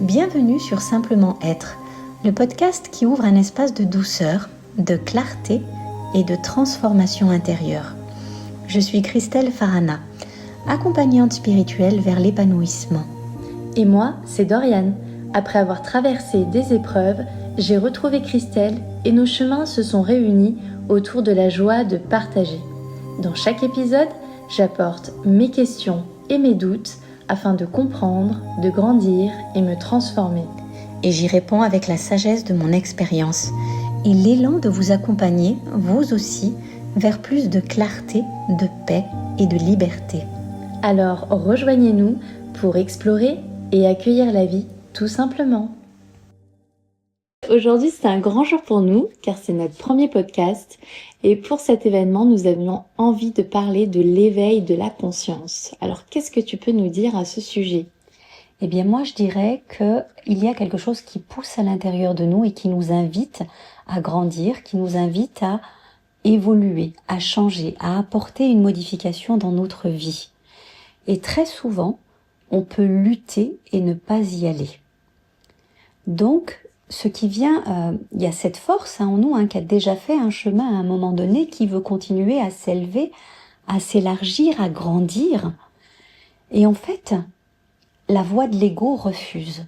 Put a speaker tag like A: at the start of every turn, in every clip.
A: Bienvenue sur Simplement Être, le podcast qui ouvre un espace de douceur, de clarté et de transformation intérieure. Je suis Christelle Farana, accompagnante spirituelle vers l'épanouissement.
B: Et moi, c'est Doriane. Après avoir traversé des épreuves, j'ai retrouvé Christelle et nos chemins se sont réunis autour de la joie de partager. Dans chaque épisode, j'apporte mes questions et mes doutes afin de comprendre, de grandir et me transformer.
A: Et j'y réponds avec la sagesse de mon expérience et l'élan de vous accompagner, vous aussi, vers plus de clarté, de paix et de liberté.
B: Alors rejoignez-nous pour explorer et accueillir la vie tout simplement. Aujourd'hui, c'est un grand jour pour nous car c'est notre premier podcast et pour cet événement, nous avions envie de parler de l'éveil de la conscience. Alors, qu'est-ce que tu peux nous dire à ce sujet ?
A: Eh bien, moi, je dirais qu'il y a quelque chose qui pousse à l'intérieur de nous et qui nous invite à grandir, qui nous invite à évoluer, à changer, à apporter une modification dans notre vie. Et très souvent, on peut lutter et ne pas y aller. Donc, ce qui vient, il y a cette force en nous qui a déjà fait un chemin à un moment donné, qui veut continuer à s'élever, à s'élargir, à grandir. Et en fait, la voix de l'ego refuse.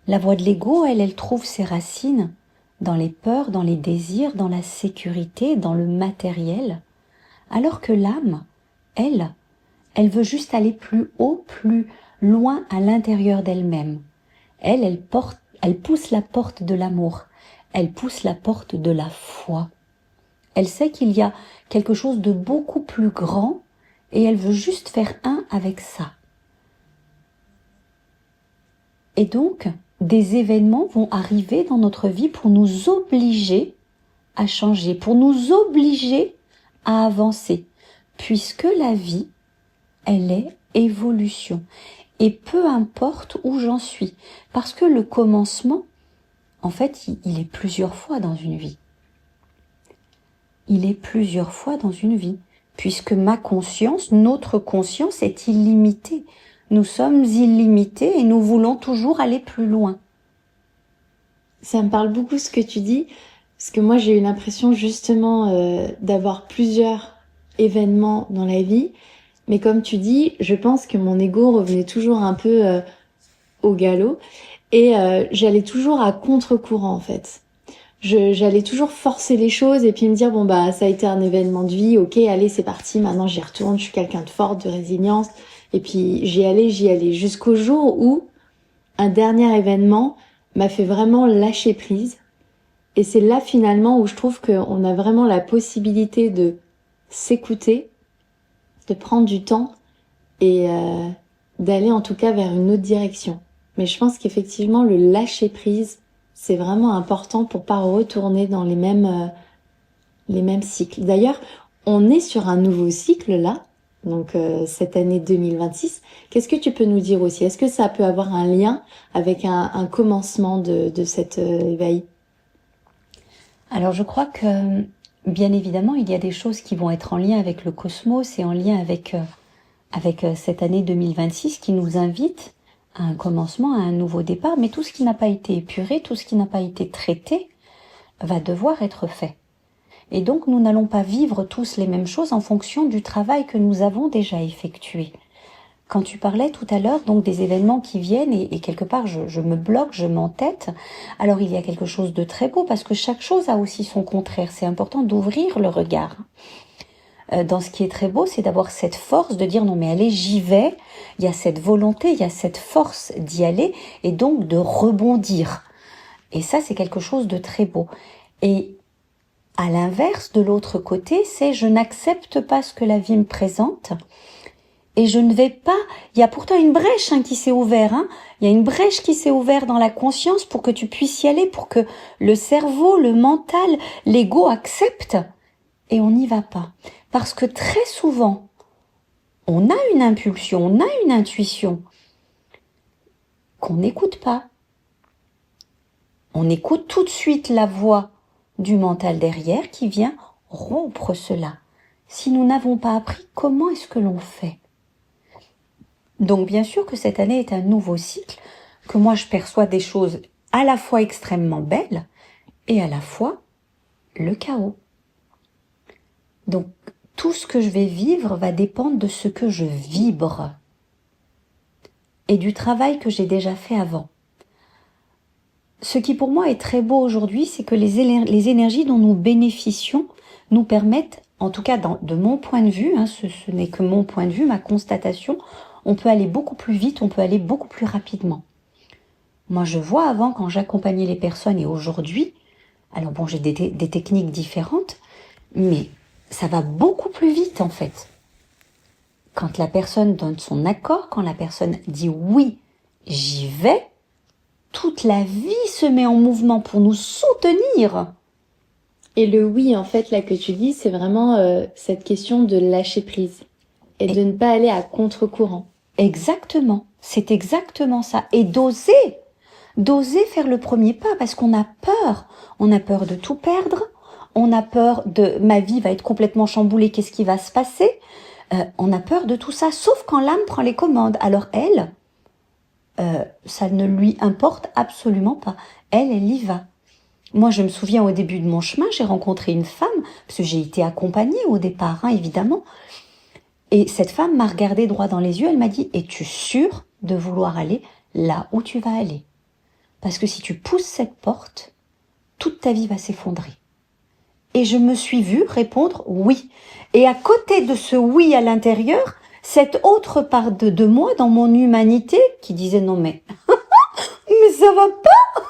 A: La voix de l'ego, elle trouve ses racines dans les peurs, dans les désirs, dans la sécurité, dans le matériel. Alors que l'âme, elle veut juste aller plus haut, plus loin à l'intérieur d'elle-même. Elle pousse la porte de l'amour, elle pousse la porte de la foi. Elle sait qu'il y a quelque chose de beaucoup plus grand et elle veut juste faire un avec ça. Et donc, des événements vont arriver dans notre vie pour nous obliger à changer, pour nous obliger à avancer, puisque la vie, elle est évolution. Et peu importe où j'en suis, parce que le commencement, en fait, il est plusieurs fois dans une vie. Il est plusieurs fois dans une vie, puisque ma conscience, notre conscience est illimitée. Nous sommes illimités et nous voulons toujours aller plus loin.
B: Ça me parle beaucoup ce que tu dis, parce que moi j'ai eu l'impression justement d'avoir plusieurs événements dans la vie. Mais comme tu dis, je pense que mon ego revenait toujours un peu au galop et j'allais toujours à contre-courant en fait. J'allais toujours forcer les choses et puis me dire bon bah ça a été un événement de vie, ok allez c'est parti, maintenant j'y retourne, je suis quelqu'un de forte, de résilience et puis j'y allais jusqu'au jour où un dernier événement m'a fait vraiment lâcher prise et c'est là finalement où je trouve qu'on a vraiment la possibilité de s'écouter, de prendre du temps et d'aller en tout cas vers une autre direction. Mais je pense qu'effectivement le lâcher prise, c'est vraiment important pour pas retourner dans les mêmes cycles. D'ailleurs, on est sur un nouveau cycle là, donc cette année 2026. Qu'est-ce que tu peux nous dire aussi ? Est-ce que ça peut avoir un lien avec un commencement de cet éveil ?
A: Alors je crois que bien évidemment, il y a des choses qui vont être en lien avec le cosmos et en lien avec cette année 2026 qui nous invite à un commencement, à un nouveau départ. Mais tout ce qui n'a pas été épuré, tout ce qui n'a pas été traité, va devoir être fait. Et donc, nous n'allons pas vivre tous les mêmes choses en fonction du travail que nous avons déjà effectué. Quand tu parlais tout à l'heure donc des événements qui viennent et quelque part je me bloque, je m'entête, alors il y a quelque chose de très beau parce que chaque chose a aussi son contraire. C'est important d'ouvrir le regard. Dans ce qui est très beau, c'est d'avoir cette force de dire non mais allez, j'y vais. Il y a cette volonté, il y a cette force d'y aller et donc de rebondir. Et ça, c'est quelque chose de très beau. Et à l'inverse, de l'autre côté, c'est je n'accepte pas ce que la vie me présente. Et je ne vais pas... Il y a pourtant une brèche qui s'est ouverte. Il y a une brèche qui s'est ouverte dans la conscience pour que tu puisses y aller, pour que le cerveau, le mental, l'ego accepte. Et on n'y va pas. Parce que très souvent, on a une impulsion, on a une intuition qu'on n'écoute pas. On écoute tout de suite la voix du mental derrière qui vient rompre cela. Si nous n'avons pas appris, comment est-ce que l'on fait ? Donc bien sûr que cette année est un nouveau cycle que moi je perçois des choses à la fois extrêmement belles et à la fois le chaos. Donc tout ce que je vais vivre va dépendre de ce que je vibre et du travail que j'ai déjà fait avant. Ce qui pour moi est très beau aujourd'hui, c'est que les énergies dont nous bénéficions nous permettent, en tout cas de mon point de vue, ce n'est que mon point de vue, ma constatation, on peut aller beaucoup plus vite, on peut aller beaucoup plus rapidement. Moi je vois avant quand j'accompagnais les personnes et aujourd'hui, alors bon j'ai des techniques différentes, mais ça va beaucoup plus vite en fait. Quand la personne donne son accord, quand la personne dit oui, j'y vais, toute la vie se met en mouvement pour nous soutenir.
B: Et le oui, en fait, là que tu dis, c'est vraiment cette question de lâcher prise et de ne pas aller à contre-courant.
A: Exactement, c'est exactement ça. Et d'oser faire le premier pas parce qu'on a peur. On a peur de tout perdre, on a peur de ma vie va être complètement chamboulée, qu'est-ce qui va se passer? On a peur de tout ça, sauf quand l'âme prend les commandes. Alors elle, ça ne lui importe absolument pas. Elle y va. Moi, je me souviens au début de mon chemin, j'ai rencontré une femme, parce que j'ai été accompagnée au départ, évidemment. Et cette femme m'a regardé droit dans les yeux, elle m'a dit « Es-tu sûre de vouloir aller là où tu vas aller ? Parce que si tu pousses cette porte, toute ta vie va s'effondrer. » Et je me suis vue répondre « Oui ». Et à côté de ce « oui » à l'intérieur, cette autre part de moi, dans mon humanité, qui disait « Non mais, mais ça va pas !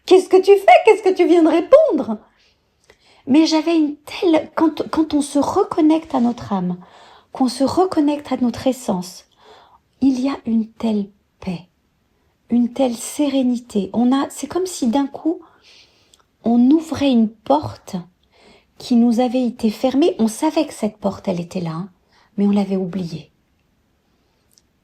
A: Qu'est-ce que tu fais ? Qu'est-ce que tu viens de répondre ?» Mais j'avais une telle... Quand on se reconnecte à notre âme, qu'on se reconnecte à notre essence, il y a une telle paix, une telle sérénité. C'est comme si d'un coup, on ouvrait une porte qui nous avait été fermée. On savait que cette porte, elle était là, mais on l'avait oubliée.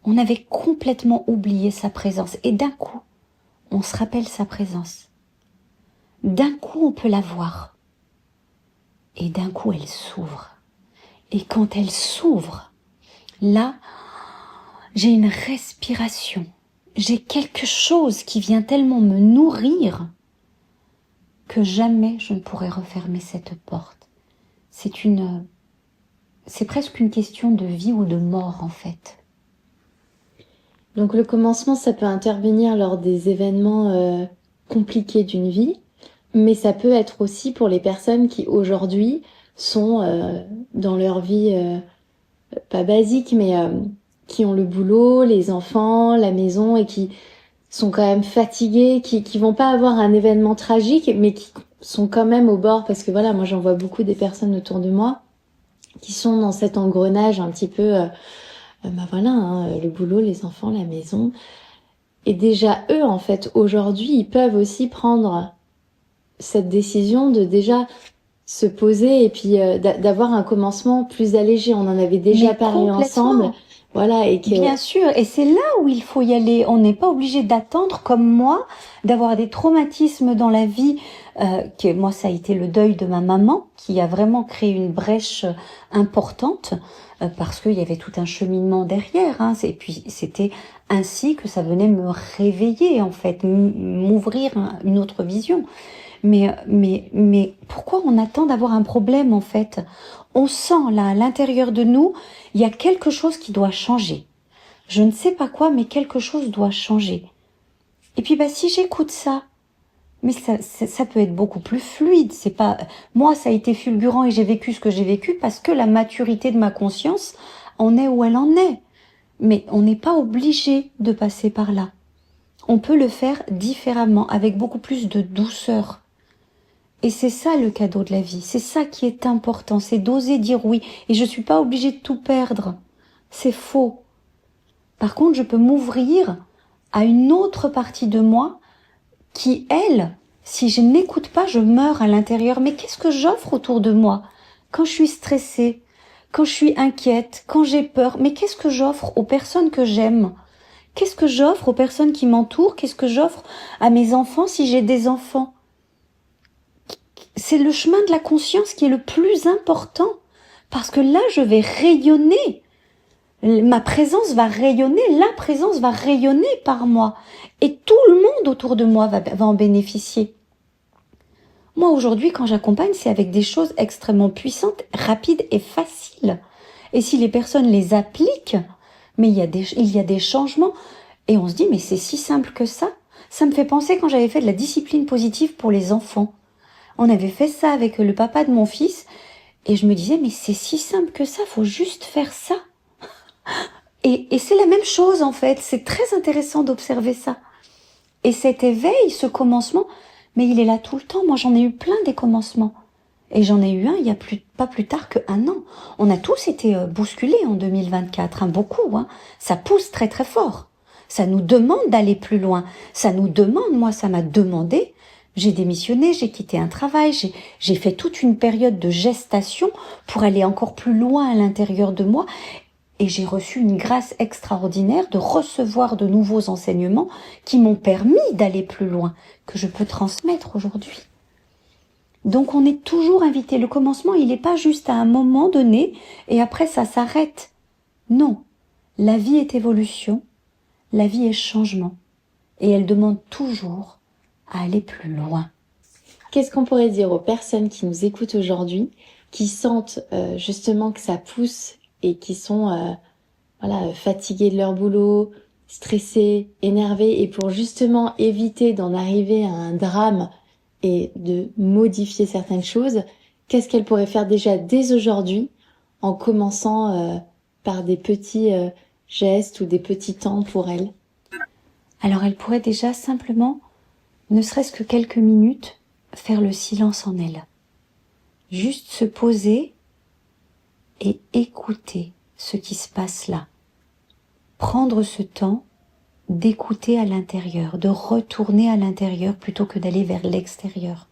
A: On avait complètement oublié sa présence. Et d'un coup, on se rappelle sa présence. D'un coup, on peut la voir. Et d'un coup, elle s'ouvre. Et quand elle s'ouvre, là, j'ai une respiration. J'ai quelque chose qui vient tellement me nourrir que jamais je ne pourrai refermer cette porte. C'est presque une question de vie ou de mort, en fait.
B: Donc le commencement, ça peut intervenir lors des événements compliqués d'une vie, mais ça peut être aussi pour les personnes qui aujourd'hui sont dans leur vie pas basique, mais qui ont le boulot, les enfants, la maison et qui sont quand même fatigués, qui vont pas avoir un événement tragique, mais qui sont quand même au bord, parce que voilà, moi j'en vois beaucoup des personnes autour de moi qui sont dans cet engrenage un petit peu, le boulot, les enfants, la maison. Et déjà eux, en fait, aujourd'hui, ils peuvent aussi prendre cette décision de déjà se poser et puis d'avoir un commencement plus allégé. On en avait déjà parlé ensemble. Voilà, et que...
A: Bien sûr, et c'est là où il faut y aller. On n'est pas obligé d'attendre, comme moi, d'avoir des traumatismes dans la vie. Que moi, ça a été le deuil de ma maman, qui a vraiment créé une brèche importante, parce qu'il y avait tout un cheminement derrière. Et puis, c'était ainsi que ça venait me réveiller, en fait, m'ouvrir une autre vision. Mais pourquoi on attend d'avoir un problème, en fait? On sent là, à l'intérieur de nous, il y a quelque chose qui doit changer. Je ne sais pas quoi, mais quelque chose doit changer. Et puis, si j'écoute ça, mais ça peut être beaucoup plus fluide. C'est pas, moi, ça a été fulgurant et j'ai vécu ce que j'ai vécu parce que la maturité de ma conscience en est où elle en est. Mais on n'est pas obligé de passer par là. On peut le faire différemment, avec beaucoup plus de douceur. Et c'est ça le cadeau de la vie, c'est ça qui est important, c'est d'oser dire oui. Et je suis pas obligée de tout perdre, c'est faux. Par contre, je peux m'ouvrir à une autre partie de moi qui, elle, si je n'écoute pas, je meurs à l'intérieur. Mais qu'est-ce que j'offre autour de moi quand je suis stressée, quand je suis inquiète, quand j'ai peur? Mais qu'est-ce que j'offre aux personnes que j'aime? Qu'est-ce que j'offre aux personnes qui m'entourent? Qu'est-ce que j'offre à mes enfants si j'ai des enfants? C'est le chemin de la conscience qui est le plus important, parce que là, je vais rayonner. Ma présence va rayonner, la présence va rayonner par moi. Et tout le monde autour de moi va en bénéficier. Moi, aujourd'hui, quand j'accompagne, c'est avec des choses extrêmement puissantes, rapides et faciles. Et si les personnes les appliquent, mais il y a des changements. Et on se dit, mais c'est si simple que ça. Ça me fait penser quand j'avais fait de la discipline positive pour les enfants. On avait fait ça avec le papa de mon fils. Et je me disais, mais c'est si simple que ça, faut juste faire ça. Et c'est la même chose en fait. C'est très intéressant d'observer ça. Et cet éveil, ce commencement, mais il est là tout le temps. Moi, j'en ai eu plein des commencements. Et j'en ai eu un il y a pas plus tard qu'1 an. On a tous été bousculés en 2024, hein, beaucoup. Hein. Ça pousse très très fort. Ça nous demande d'aller plus loin. Ça nous demande, moi ça m'a demandé. J'ai démissionné, j'ai quitté un travail, j'ai fait toute une période de gestation pour aller encore plus loin à l'intérieur de moi. Et j'ai reçu une grâce extraordinaire de recevoir de nouveaux enseignements qui m'ont permis d'aller plus loin, que je peux transmettre aujourd'hui. Donc on est toujours invité. Le commencement, il n'est pas juste à un moment donné et après ça s'arrête. Non, la vie est évolution, la vie est changement et elle demande toujours à aller plus loin.
B: Qu'est-ce qu'on pourrait dire aux personnes qui nous écoutent aujourd'hui, qui sentent justement que ça pousse et qui sont fatiguées de leur boulot, stressées, énervées, et pour justement éviter d'en arriver à un drame et de modifier certaines choses, qu'est-ce qu'elles pourraient faire déjà dès aujourd'hui en commençant par des petits gestes ou des petits temps pour elles?
A: Alors elles pourraient déjà simplement, ne serait-ce que quelques minutes, faire le silence en elles. Juste se poser et écouter ce qui se passe là. Prendre ce temps d'écouter à l'intérieur, de retourner à l'intérieur plutôt que d'aller vers l'extérieur.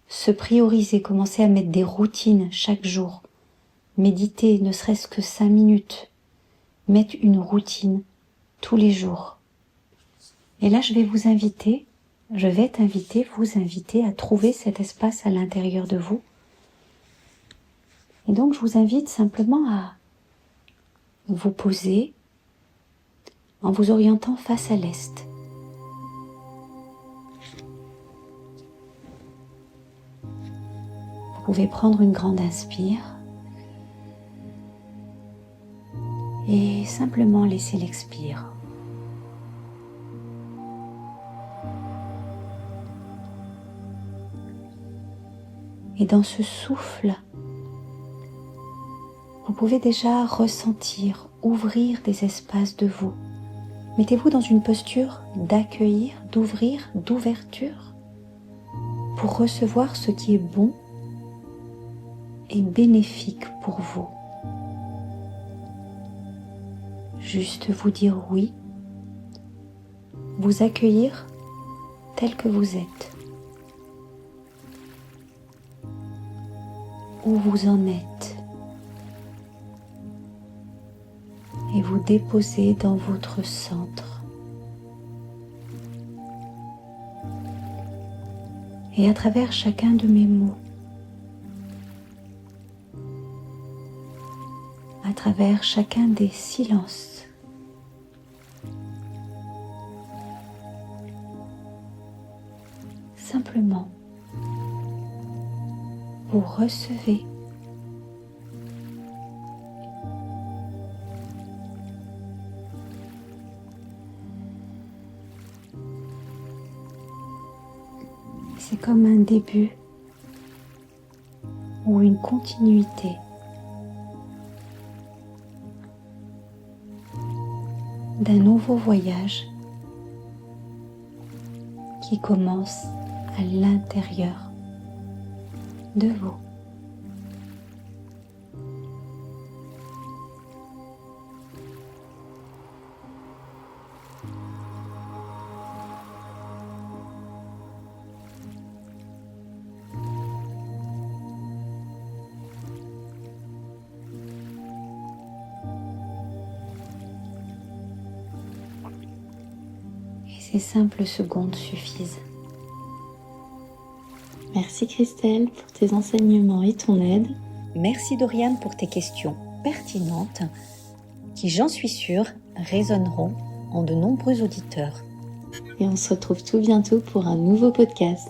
A: Se prioriser, commencer à mettre des routines chaque jour. Méditer, ne serait-ce que 5 minutes. Mettre une routine tous les jours. Et là, je vais vous inviter à trouver cet espace à l'intérieur de vous. Et donc, je vous invite simplement à vous poser en vous orientant face à l'est. Vous pouvez prendre une grande inspire et simplement laisser l'expire. Et dans ce souffle, vous pouvez déjà ressentir, ouvrir des espaces de vous. Mettez-vous dans une posture d'accueillir, d'ouvrir, d'ouverture pour recevoir ce qui est bon et bénéfique pour vous. Juste vous dire oui, vous accueillir tel que vous êtes, où vous en êtes, et vous déposer dans votre centre. Et à travers chacun de mes mots, à travers chacun des silences, simplement, vous recevez c'est comme un début ou une continuité d'un nouveau voyage qui commence à l'intérieur de vous. Et ces simples secondes suffisent.
B: Merci Christelle pour tes enseignements et ton aide.
A: Merci Doriane pour tes questions pertinentes. qui, j'en suis sûre, résonneront en de nombreux auditeurs.
B: Et on se retrouve tout bientôt pour un nouveau podcast.